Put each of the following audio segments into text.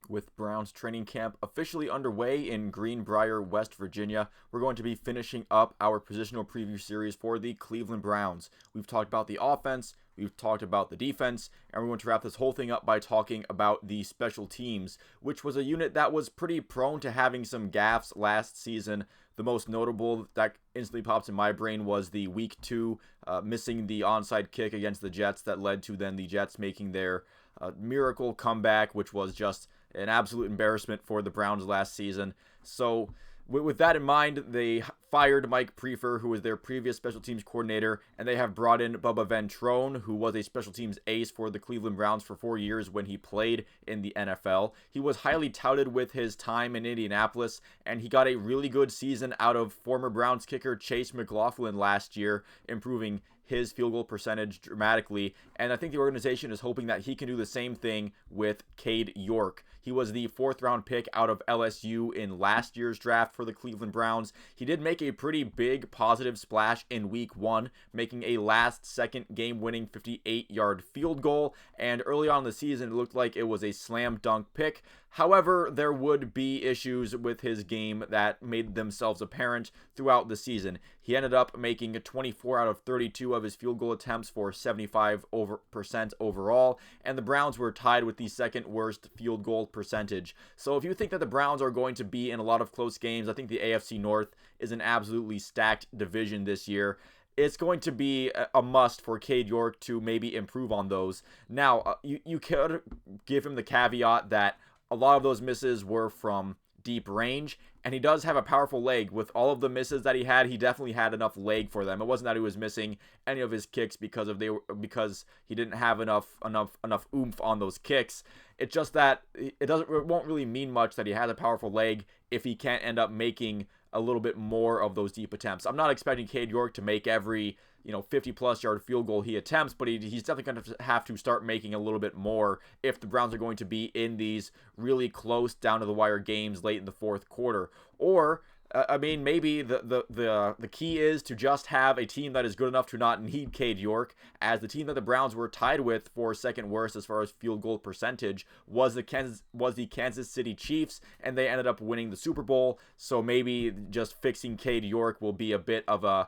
With Browns training camp officially underway in Greenbrier, West Virginia, we're going to be finishing up our positional preview series for the Cleveland Browns. We've talked about the offense, we've talked about the defense, and we're going to wrap this whole thing up by talking about the special teams, which was a unit that was pretty prone to having some gaffes last season. The most notable that instantly pops in my brain was the Week 2 missing the onside kick against the Jets that led to then the Jets making their miracle comeback, which was just an absolute embarrassment for the Browns last season. So with that in mind, they fired Mike Prefer, who was their previous special teams coordinator, and they have brought in Bubba Ventrone, who was a special teams ace for the Cleveland Browns for 4 years when he played in the NFL. He was highly touted with his time in Indianapolis, and he got a really good season out of former Browns kicker Chase McLaughlin last year, improving his field goal percentage dramatically, and I think the organization is hoping that he can do the same thing with Cade York. He was the 4th round pick out of LSU in last year's draft for the Cleveland Browns. He did make a pretty big positive splash in week 1, making a last-second game-winning 58-yard field goal, and early on in the season, it looked like it was a slam dunk pick. However, there would be issues with his game that made themselves apparent throughout the season. He ended up making 24 out of 32 of his field goal attempts for 75% overall, and the Browns were tied with the second worst field goal percentage. So if you think that the Browns are going to be in a lot of close games, I think the AFC North is an absolutely stacked division this year. It's going to be a must for Cade York to maybe improve on those. Now, you could give him the caveat that a lot of those misses were from deep range, and he does have a powerful leg. With all of the misses that he definitely had enough leg for them. It wasn't that he was missing any of his kicks because he didn't have enough oomph on those kicks. It's just that it won't really mean much that he has a powerful leg if he can't end up making a little bit more of those deep attempts. I'm not expecting Cade York to make every 50-plus yard field goal he attempts, but he's definitely going to have to start making a little bit more if the Browns are going to be in these really close down-to-the-wire games late in the fourth quarter. Or, maybe the key is to just have a team that is good enough to not need Cade York, as the team that the Browns were tied with for second worst as far as field goal percentage was the Kansas City Chiefs, and they ended up winning the Super Bowl. So maybe just fixing Cade York will be a bit of a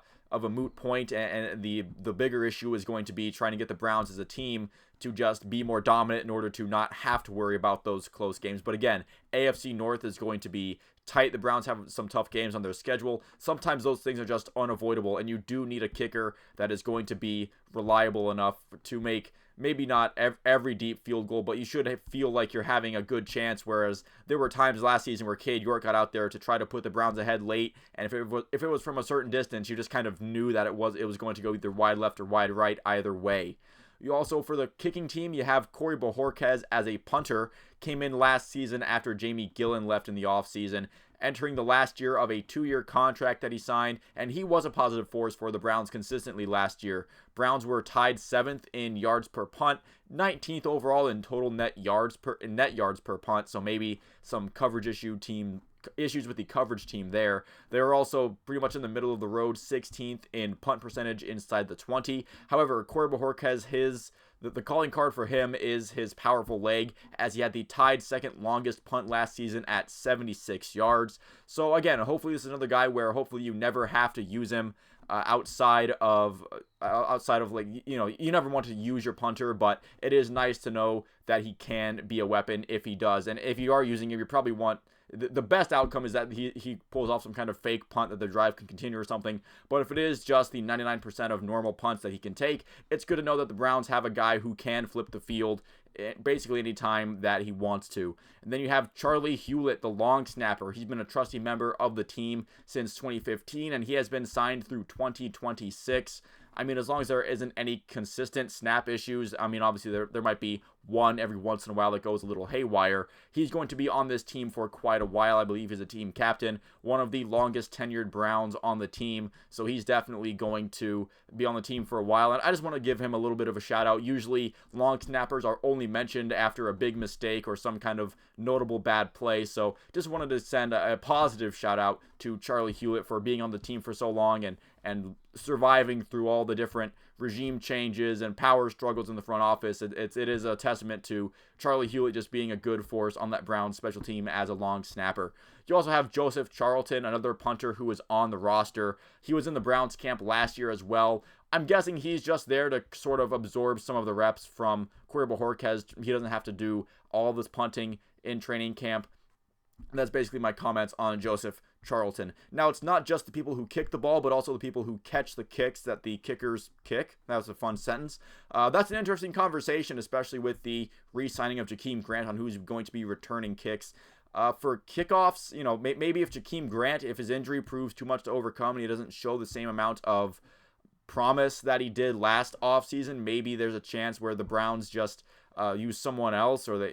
moot point, and the bigger issue is going to be trying to get the Browns as a team to just be more dominant in order to not have to worry about those close games. But again, AFC North is going to be tight. The Browns have some tough games on their schedule. Sometimes those things are just unavoidable, and you do need a kicker that is going to be reliable enough to make maybe not every deep field goal, but you should feel like you're having a good chance, whereas there were times last season where Cade York got out there to try to put the Browns ahead late, and if it was from a certain distance, you just kind of knew that it was going to go either wide left or wide right, either way. You also, for the kicking team, you have Corey Bojorquez as a punter. Came in last season after Jamie Gillen left in the offseason, entering the last year of a 2-year contract that he signed, and he was a positive force for the Browns consistently last year. Browns were tied 7th in yards per punt, 19th overall in total net yards per punt, so maybe some issues with the coverage team there. They're also pretty much in the middle of the road, 16th in punt percentage inside the 20. However, Corey Bojorquez, the calling card for him is his powerful leg, as he had the tied second longest punt last season at 76 yards. So again, hopefully this is another guy where hopefully you never have to use him outside of you never want to use your punter, but it is nice to know that he can be a weapon if he does. And if you are using him, you probably want the best outcome is that he pulls off some kind of fake punt that the drive can continue or something. But if it is just the 99% of normal punts that he can take, it's good to know that the Browns have a guy who can flip the field basically any time that he wants to. And then you have Charley Hughlett, the long snapper. He's been a trusty member of the team since 2015, and he has been signed through 2026. As long as there isn't any consistent snap issues, obviously there might be one every once in a while that goes a little haywire. He's going to be on this team for quite a while. I believe he's a team captain, one of the longest tenured Browns on the team, so he's definitely going to be on the team for a while. And I just want to give him a little bit of a shout out. Usually long snappers are only mentioned after a big mistake or some kind of notable bad play, so just wanted to send a positive shout out to Charley Hughlett for being on the team for so long and surviving through all the different regime changes and power struggles in the front office, it is a testament to Charley Hughlett just being a good force on that Browns special team as a long snapper. You also have Joseph Charlton, another punter who is on the roster. He was in the Browns camp last year as well. I'm guessing he's just there to sort of absorb some of the reps from Bojorquez. He doesn't have to do all this punting in training camp. And that's basically my comments on Joseph Charlton. Now, it's not just the people who kick the ball, but also the people who catch the kicks that the kickers kick. That was a fun sentence. That's an interesting conversation, especially with the re-signing of Jakeem Grant on who's going to be returning kicks. For kickoffs, maybe if Jakeem Grant, if his injury proves too much to overcome and he doesn't show the same amount of promise that he did last offseason, maybe there's a chance where the Browns just use someone else, or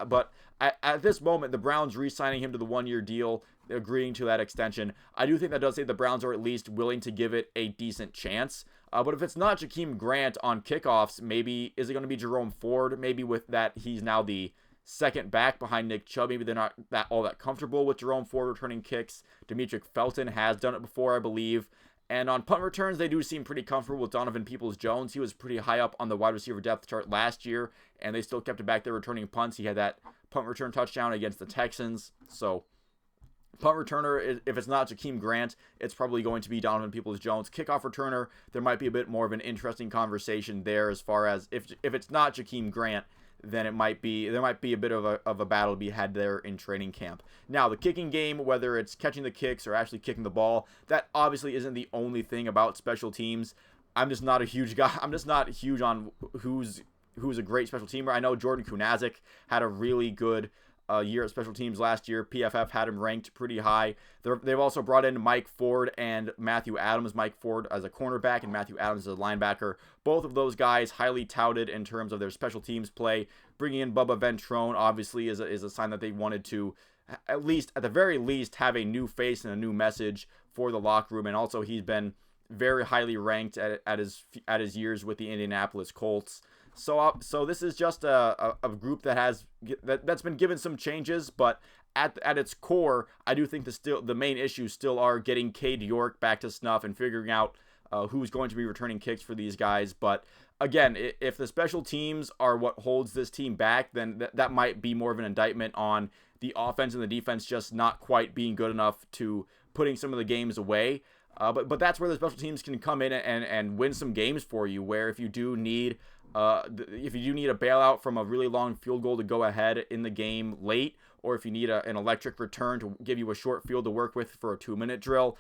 but at this moment, the Browns re-signing him to the one-year deal, agreeing to that extension, I do think that does say the Browns are at least willing to give it a decent chance. But if it's not Jakeem Grant on kickoffs, maybe is it going to be Jerome Ford? Maybe with that, he's now the second back behind Nick Chubb. Maybe they're not all that comfortable with Jerome Ford returning kicks. Demetric Felton has done it before, I believe. And on punt returns, they do seem pretty comfortable with Donovan Peoples-Jones. He was pretty high up on the wide receiver depth chart last year, and they still kept it back there returning punts. He had that punt return touchdown against the Texans. So, punt returner, if it's not Jakeem Grant, it's probably going to be Donovan Peoples-Jones. Kickoff returner, there might be a bit more of an interesting conversation there as far as if it's not Jakeem Grant, then there might be a bit of a battle to be had there in training camp. Now, the kicking game, whether it's catching the kicks or actually kicking the ball, that obviously isn't the only thing about special teams. I'm just not a huge guy. I'm just not huge on who's a great special teamer. I know Jordan Kunazic had a really good year at special teams last year. PFF had him ranked pretty high. They've also brought in Mike Ford and Matthew Adams. Mike Ford as a cornerback and Matthew Adams as a linebacker. Both of those guys highly touted in terms of their special teams play. Bringing in Bubba Ventrone obviously is a sign that they wanted to, at the very least, have a new face and a new message for the locker room. And also he's been very highly ranked at his years with the Indianapolis Colts. So this is just a group that's been given some changes, but at its core, I do think the main issues still are getting Cade York back to snuff and figuring out who's going to be returning kicks for these guys. But again, if the special teams are what holds this team back, then that might be more of an indictment on the offense and the defense just not quite being good enough to putting some of the games away. But that's where the special teams can come in and win some games for you, where if you do need a bailout from a really long field goal to go ahead in the game late, or if you need an electric return to give you a short field to work with for a 2-minute drill,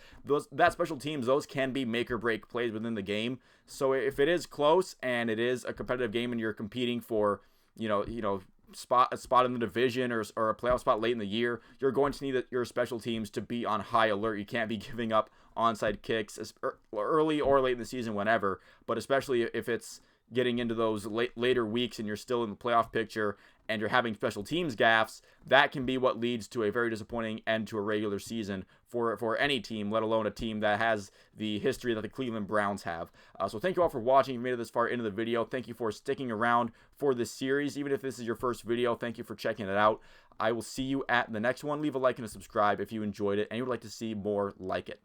that special teams, those can be make or break plays within the game. So if it is close and it is a competitive game and you're competing for, a spot in the division or a playoff spot late in the year, you're going to need your special teams to be on high alert. You can't be giving up onside kicks early or late in the season, whenever, but especially if it's getting into those later weeks and you're still in the playoff picture and you're having special teams gaffes, that can be what leads to a very disappointing end to a regular season for any team, let alone a team that has the history that the Cleveland Browns have. So thank you all for watching. If you made it this far into the video, thank you for sticking around for this series. Even if this is your first video, thank you for checking it out. I will see you at the next one. Leave a like and a subscribe if you enjoyed it and you would like to see more like it.